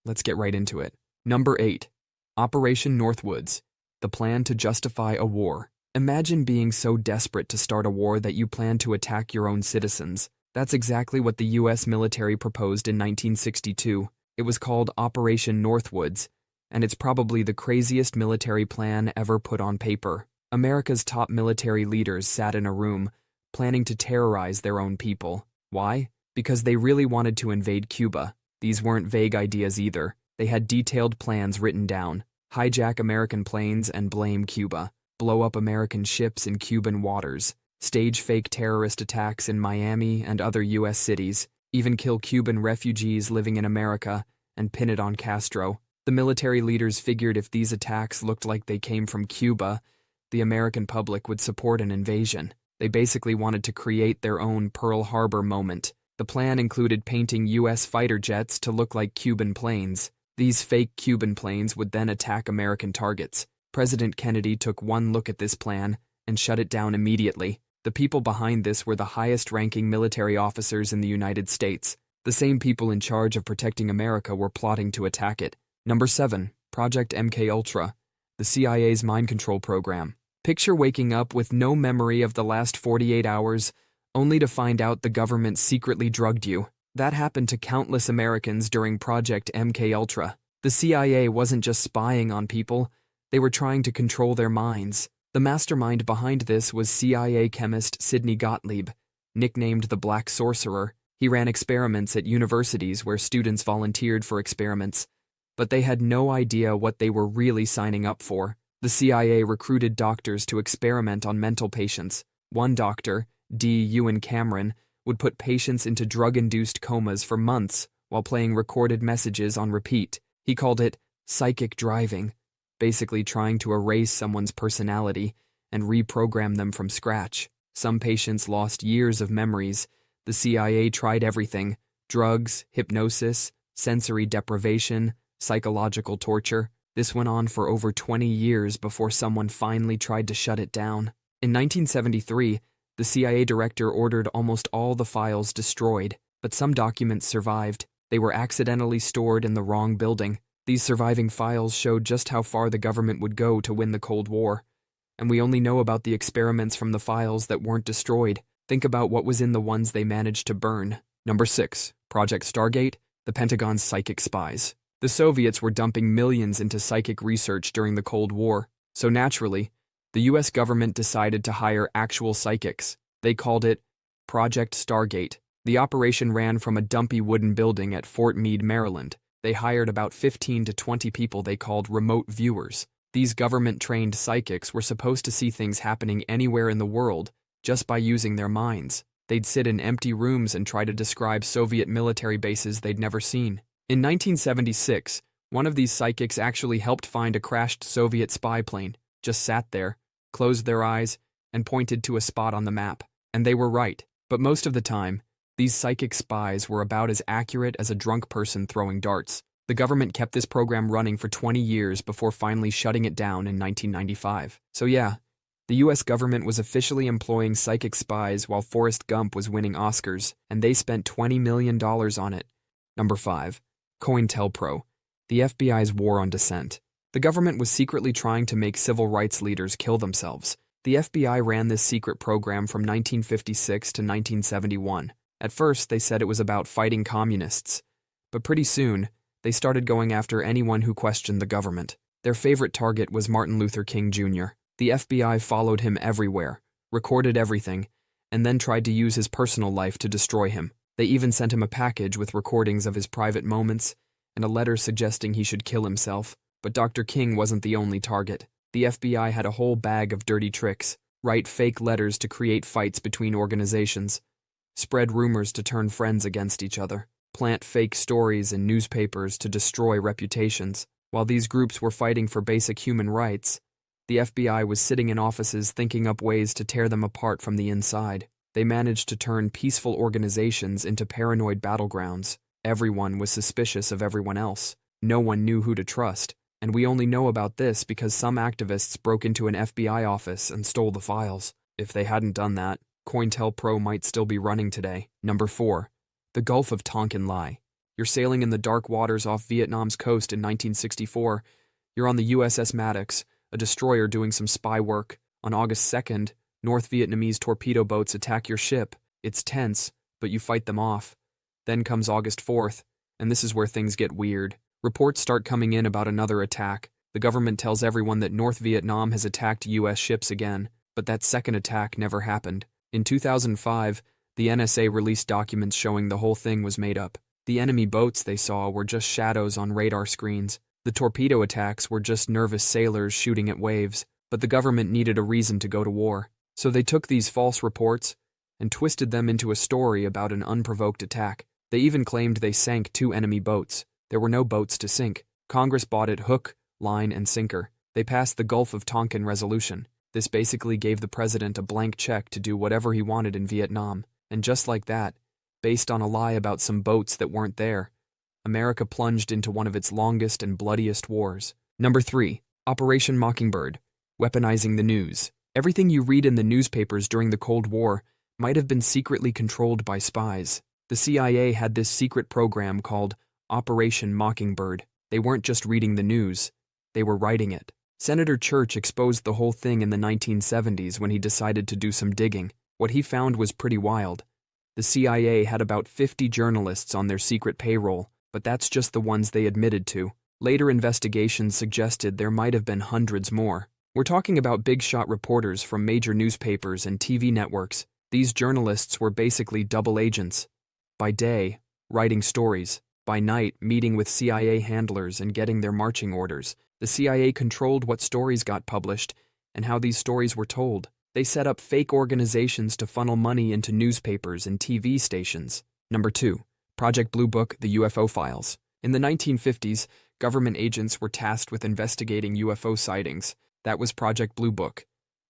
let's get right into it. Number 8. Operation Northwoods, the plan to justify a war. Imagine being so desperate to start a war that you plan to attack your own citizens. That's exactly what the U.S. military proposed in 1962. It was called Operation Northwoods, and it's probably the craziest military plan ever put on paper. America's top military leaders sat in a room, planning to terrorize their own people. Why? Because they really wanted to invade Cuba. These weren't vague ideas either. They had detailed plans written down. Hijack American planes and blame Cuba. Blow up American ships in Cuban waters. Stage fake terrorist attacks in Miami and other U.S. cities. Even kill Cuban refugees living in America and pin it on Castro. The military leaders figured if these attacks looked like they came from Cuba, the American public would support an invasion. They basically wanted to create their own Pearl Harbor moment. The plan included painting U.S. fighter jets to look like Cuban planes. These fake Cuban planes would then attack American targets. President Kennedy took one look at this plan and shut it down immediately. The people behind this were the highest-ranking military officers in the United States. The same people in charge of protecting America were plotting to attack it. Number 7. Project MKUltra, the CIA's mind control program. Picture waking up with no memory of the last 48 hours, only to find out the government secretly drugged you. That happened to countless Americans during Project MKUltra. The CIA wasn't just spying on people, they were trying to control their minds. The mastermind behind this was CIA chemist Sidney Gottlieb, nicknamed the Black Sorcerer. He ran experiments at universities where students volunteered for experiments, but they had no idea what they were really signing up for. The CIA recruited doctors to experiment on mental patients. One doctor, D. Ewan Cameron, would put patients into drug-induced comas for months while playing recorded messages on repeat. He called it psychic driving, basically trying to erase someone's personality and reprogram them from scratch. Some patients lost years of memories. The CIA tried everything: drugs, hypnosis, sensory deprivation, psychological torture. This went on for over 20 years before someone finally tried to shut it down. In 1973, the CIA director ordered almost all the files destroyed, but some documents survived. They were accidentally stored in the wrong building. These surviving files showed just how far the government would go to win the Cold War. And we only know about the experiments from the files that weren't destroyed. Think about what was in the ones they managed to burn. Number 6. Project Stargate, the Pentagon's psychic spies. The Soviets were dumping millions into psychic research during the Cold War, so naturally, the U.S. government decided to hire actual psychics. They called it Project Stargate. The operation ran from a dumpy wooden building at Fort Meade, Maryland. They hired about 15 to 20 people they called remote viewers. These government-trained psychics were supposed to see things happening anywhere in the world just by using their minds. They'd sit in empty rooms and try to describe Soviet military bases they'd never seen. In 1976, one of these psychics actually helped find a crashed Soviet spy plane, just sat there, closed their eyes, and pointed to a spot on the map. And they were right. But most of the time, these psychic spies were about as accurate as a drunk person throwing darts. The government kept this program running for 20 years before finally shutting it down in 1995. So yeah, the US government was officially employing psychic spies while Forrest Gump was winning Oscars, and they spent $20 million on it. Number 5. COINTELPRO, the FBI's war on dissent. The government was secretly trying to make civil rights leaders kill themselves. The FBI ran this secret program from 1956 to 1971. At first, they said it was about fighting communists, but pretty soon, they started going after anyone who questioned the government. Their favorite target was Martin Luther King Jr. The FBI followed him everywhere, recorded everything, and then tried to use his personal life to destroy him. They even sent him a package with recordings of his private moments and a letter suggesting he should kill himself. But Dr. King wasn't the only target. The FBI had a whole bag of dirty tricks: write fake letters to create fights between organizations, spread rumors to turn friends against each other, plant fake stories in newspapers to destroy reputations. While these groups were fighting for basic human rights, the FBI was sitting in offices thinking up ways to tear them apart from the inside. They managed to turn peaceful organizations into paranoid battlegrounds. Everyone was suspicious of everyone else. No one knew who to trust. And we only know about this because some activists broke into an FBI office and stole the files. If they hadn't done that, COINTELPRO might still be running today. Number 4. The Gulf of Tonkin Lie, You're sailing in the dark waters off Vietnam's coast in 1964. You're on the USS Maddox, a destroyer doing some spy work. On August 2nd, North Vietnamese torpedo boats attack your ship. It's tense, but you fight them off. Then comes August 4th, and this is where things get weird. Reports start coming in about another attack. The government tells everyone that North Vietnam has attacked U.S. ships again, but that second attack never happened. In 2005, the NSA released documents showing the whole thing was made up. The enemy boats they saw were just shadows on radar screens. The torpedo attacks were just nervous sailors shooting at waves, but the government needed a reason to go to war. So they took these false reports and twisted them into a story about an unprovoked attack. They even claimed they sank 2 enemy boats. There were no boats to sink. Congress bought it hook, line, and sinker. They passed the Gulf of Tonkin Resolution. This basically gave the president a blank check to do whatever he wanted in Vietnam. And just like that, based on a lie about some boats that weren't there, America plunged into one of its longest and bloodiest wars. Number 3. Operation Mockingbird. Weaponizing the news. Everything you read in the newspapers during the Cold War might have been secretly controlled by spies. The CIA had this secret program called Operation Mockingbird. They weren't just reading the news, they were writing it. Senator Church exposed the whole thing in the 1970s when he decided to do some digging. What he found was pretty wild. The CIA had about 50 journalists on their secret payroll, but that's just the ones they admitted to. Later investigations suggested there might have been hundreds more. We're talking about big-shot reporters from major newspapers and TV networks. These journalists were basically double agents. By day, writing stories. By night, meeting with CIA handlers and getting their marching orders. The CIA controlled what stories got published and how these stories were told. They set up fake organizations to funnel money into newspapers and TV stations. Number 2. Project Blue Book, the UFO Files. In the 1950s, government agents were tasked with investigating UFO sightings. That was Project Blue Book,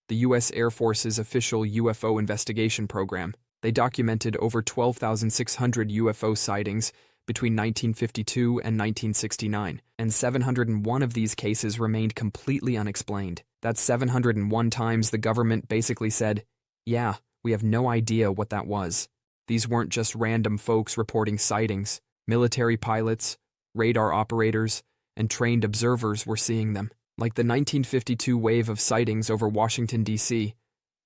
the U.S. Air Force's official UFO investigation program. They documented over 12,600 UFO sightings between 1952 and 1969, and 701 of these cases remained completely unexplained. That's 701 times the government basically said, yeah, we have no idea what that was. These weren't just random folks reporting sightings. Military pilots, radar operators, and trained observers were seeing them. Like the 1952 wave of sightings over Washington, D.C.,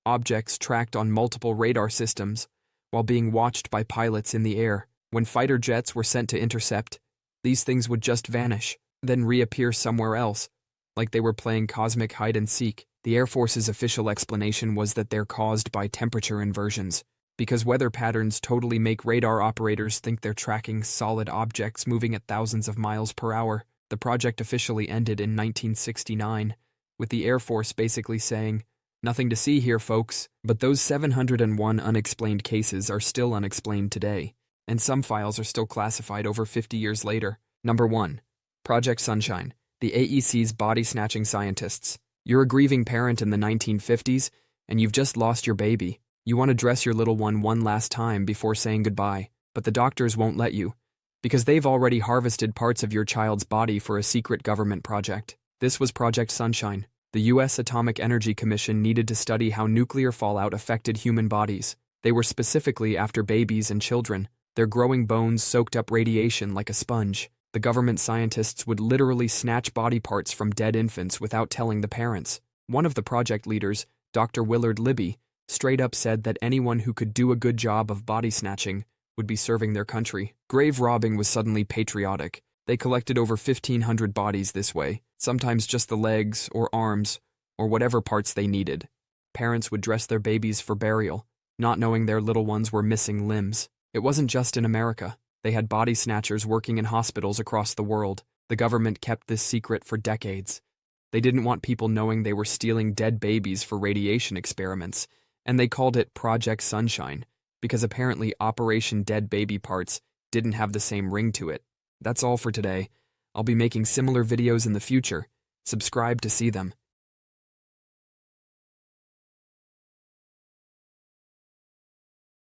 objects tracked on multiple radar systems while being watched by pilots in the air. When fighter jets were sent to intercept, these things would just vanish, then reappear somewhere else, like they were playing cosmic hide-and-seek. The Air Force's official explanation was that they're caused by temperature inversions, because weather patterns totally make radar operators think they're tracking solid objects moving at thousands of miles per hour. The project officially ended in 1969, with the Air Force basically saying, nothing to see here, folks. But those 701 unexplained cases are still unexplained today, and some files are still classified over 50 years later. Number 1. Project Sunshine, the AEC's body-snatching scientists. You're a grieving parent in the 1950s, and you've just lost your baby. You want to dress your little one last time before saying goodbye, but the doctors won't let you, because they've already harvested parts of your child's body for a secret government project. This was Project Sunshine. The U.S. Atomic Energy Commission needed to study how nuclear fallout affected human bodies. They were specifically after babies and children. Their growing bones soaked up radiation like a sponge. The government scientists would literally snatch body parts from dead infants without telling the parents. One of the project leaders, Dr. Willard Libby, straight up said that anyone who could do a good job of body snatching would be serving their country. Grave robbing was suddenly patriotic. They collected over 1,500 bodies this way, sometimes just the legs or arms or whatever parts they needed. Parents would dress their babies for burial, not knowing their little ones were missing limbs. It wasn't just in America. They had body snatchers working in hospitals across the world. The government kept this secret for decades. They didn't want people knowing they were stealing dead babies for radiation experiments, and they called it Project Sunshine, because apparently Operation Dead Baby Parts didn't have the same ring to it. That's all for today. I'll be making similar videos in the future. Subscribe to see them.